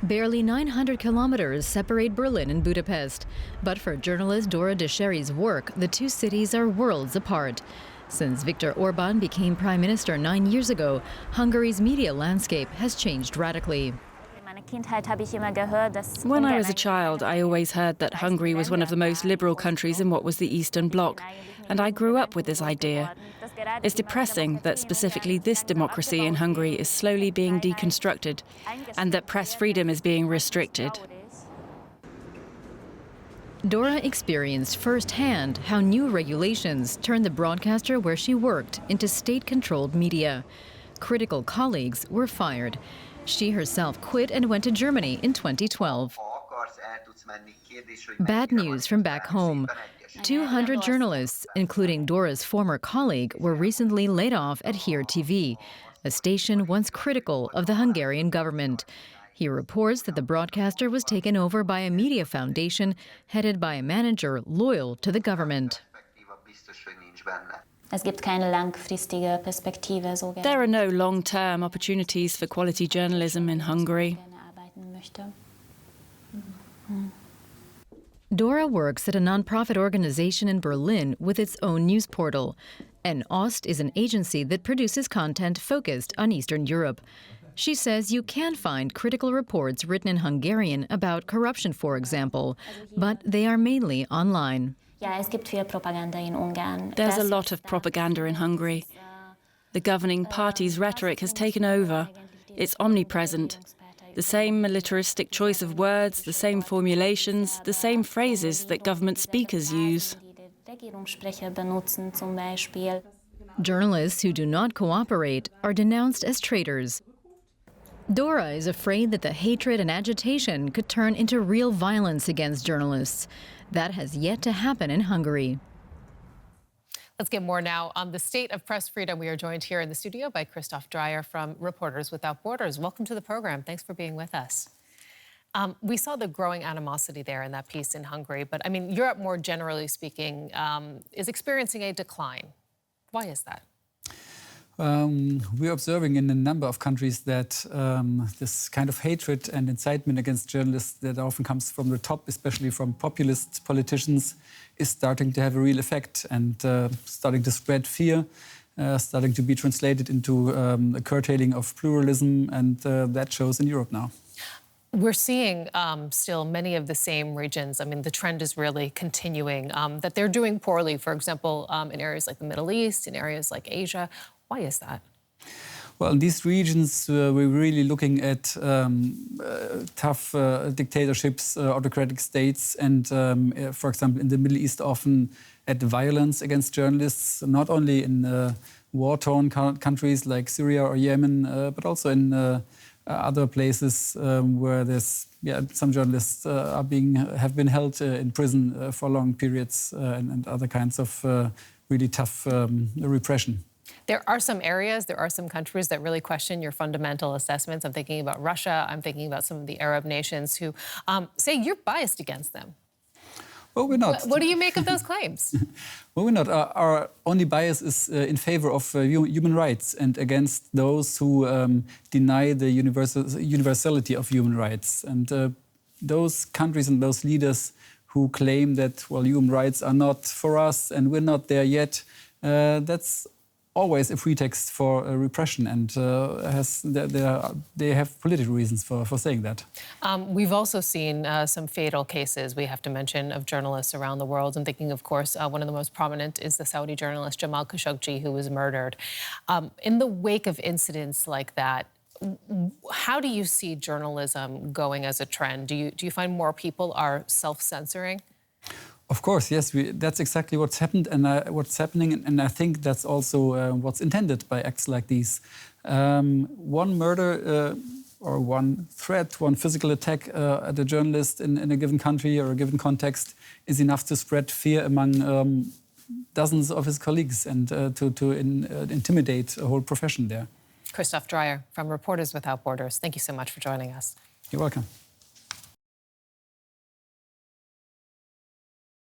Barely 900 kilometers separate Berlin and Budapest. But for journalist Dora Descheri's work, the two cities are worlds apart. Since Viktor Orban became prime minister 9 years ago, Hungary's media landscape has changed radically. When I was a child, I always heard that Hungary was one of the most liberal countries in what was the Eastern Bloc, and I grew up with this idea. It's depressing that specifically this democracy in Hungary is slowly being deconstructed, and that press freedom is being restricted. Dora experienced firsthand how new regulations turned the broadcaster where she worked into state-controlled media. Critical colleagues were fired. She herself quit and went to Germany in 2012. Bad news from back home. 200 journalists, including Dora's former colleague, were recently laid off at Here TV, a station once critical of the Hungarian government. He reports that the broadcaster was taken over by a media foundation headed by a manager loyal to the government. There are no long-term opportunities for quality journalism in Hungary. Dora works at a non-profit organization in Berlin with its own news portal. Ost is an agency that produces content focused on Eastern Europe. She says you can find critical reports written in Hungarian about corruption, for example, but they are mainly online. There's a lot of propaganda in Hungary. The governing party's rhetoric has taken over. It's omnipresent. The same militaristic choice of words, the same formulations, the same phrases that government speakers use. Journalists who do not cooperate are denounced as traitors. Dora is afraid that the hatred and agitation could turn into real violence against journalists. That has yet to happen in Hungary. Let's get more now on the state of press freedom. We are joined here in the studio by Christoph Dreyer from Reporters Without Borders. Welcome to the program. Thanks for being with us. We saw the growing animosity there in that piece in Hungary, but I mean, Europe, more generally speaking, is experiencing a decline. Why is that? We're observing in a number of countries that this kind of hatred and incitement against journalists that often comes from the top, especially from populist politicians, is starting to have a real effect and starting to spread fear, starting to be translated into a curtailing of pluralism, and that shows in Europe now. We're seeing still many of the same regions. I mean, the trend is really continuing, that they're doing poorly, for example, in areas like the Middle East, in areas like Asia. Why is that? Well, in these regions, we're really looking at tough dictatorships, autocratic states, and, for example, in the Middle East, often at violence against journalists, not only in war-torn countries like Syria or Yemen, but also in other places where there's some journalists have been held in prison for long periods, and other kinds of really tough repression. There are some areas, there are some countries that really question your fundamental assessments. I'm thinking about Russia. I'm thinking about some of the Arab nations who say you're biased against them. Well, we're not. What do you make of those claims? Well, we're not. Our only bias is in favor of human rights and against those who deny the universality of human rights. And those countries and those leaders who claim that, well, human rights are not for us and we're not there yet, that's always a pretext for repression, and they have political reasons for saying that. We've also seen some fatal cases, we have to mention, of journalists around the world. I'm thinking, of course, one of the most prominent is the Saudi journalist Jamal Khashoggi, who was murdered. In the wake of incidents like that, how do you see journalism going as a trend? Do you find more people are self-censoring? Of course, yes. That's exactly what's happened and what's happening, and I think that's also what's intended by acts like these. One murder or one threat, one physical attack at a journalist in a given country or a given context is enough to spread fear among dozens of his colleagues and to intimidate a whole profession there. Christoph Dreyer from Reporters Without Borders, thank you so much for joining us. You're welcome.